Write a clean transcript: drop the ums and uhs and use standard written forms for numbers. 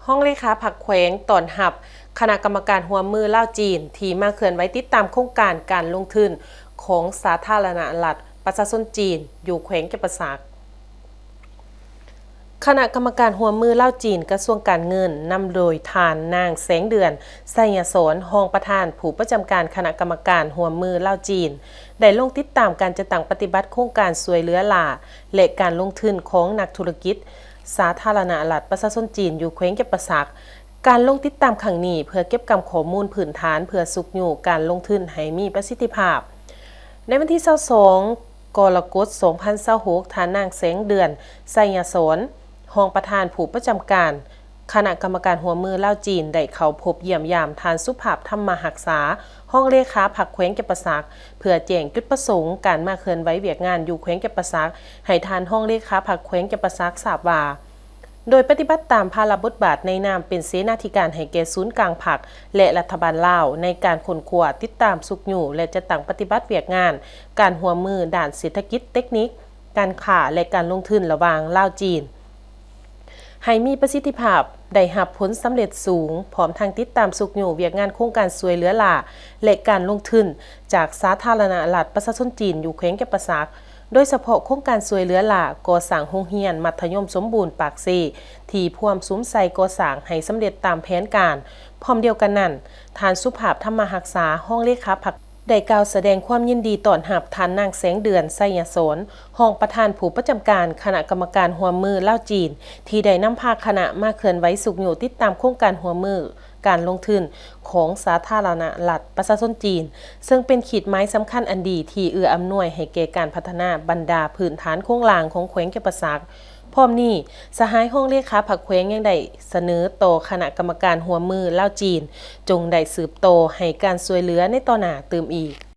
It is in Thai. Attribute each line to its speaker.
Speaker 1: ห้องเลขาผักแขวงตอนหับคณะกรรมการหัวมือเล่าจีนที่มาเคลื่อนไหวติดตามโครงการการลงทุนของสาธารณรัฐประชาชนจีนอยู่แขวงแก่นประสาทคณะกรรมการหัวมือเล่าจีนกระทรวงการเงินนำโดยทานนางแสงเดือนไสยสนรองประธานผู้ประจำการคณะกรรมการหัวมือเล่าจีนได้ลงติดตามการจัดตั้งปฏิบัติโครงการสวยเหลือหลาและการลงทุนของนักธุรกิจสาธารณรัฐประชาชนจีนอยู่แขวงแก่นประสาทการลงติดตามครั้งนี้เพื่อเก็บกำข้อมูลพื้นฐานเพื่อสุกอยู่การลงทุนให้มีประสิทธิภาพในวันที่22กรกฎาคม2026ทานนางแสงเดือนไสยสนรรองประธานผู้ประจำการคณะกรรมการหัวมือเล่าจีนได้เข้าพบเยี่ยมยามทานสุภาพธรรมหักษาห้องเลขาผักแขวงแก่นประสาทเพื่อแจ้งจุดประสงค์การมาเคลื่อนไหวเวียกงานอยู่แขวงแก่นประสาทให้ทานห้องเลขาผักแขวงแก่นประสาททราบว่าโดยปฏิบัติตามภาระบทบาทในนามเป็นเสนาธิการให้แก่ศูนย์กลางผักและรัฐบาลลาวในการค้นคว้าติดตามสุกอยู่และจะตั้งปฏิบัติเวียกงานการหัวมือด้านเศรษฐกิจเทคนิคการค้าและการลงทุนระหว่างลาวจีนให้มีประสิทธิภาพได้รับผลสำเร็จสูงพร้อมทางติดตามสุกอยู่เวียกงานโครงการสวยเหลือหลาและการลงทุนจากสาธารณรัฐประชาชนจีนอยู่แขวงแก่นประสาทโดยเฉพาะโครงการสวยเหลือหลาก่อสร้างโรงเรียนมัธยมสมบูรณ์ปากเซที่พวมซุ้มใส่ก่อสร้างให้สำเร็จตามแผนการพร้อมเดียวกันนั้นทานสุภาพธรรมหักษาห้องเลขาผักได้กล่าวแสดงความยินดีต้อนรับทานนางแสงเดือนไสยสนรรองประธานผู้ประจำการคณะกรรมการหัวมือเล่าจีนที่ได้นำพาคณะมาเคลื่อนไหวสุกอยู่ติดตามโครงการหัวมือการลงทุนของสาธารณรัฐประชาชนจีนซึ่งเป็นขีดไม้สำคัญอันดีที่เอื้ออำนวยให้แก่การพัฒนาบรรดาพื้นฐานโครงหลังของแขวงแก่นประสาทพร้อมนี้สหายห้องเลขาผักแขวงยังได้เสนอต่อคณะกรรมการหัวมือเล่าจีนจงได้สืบโตให้การช่วยเหลือในต่อหน้าเติมอีก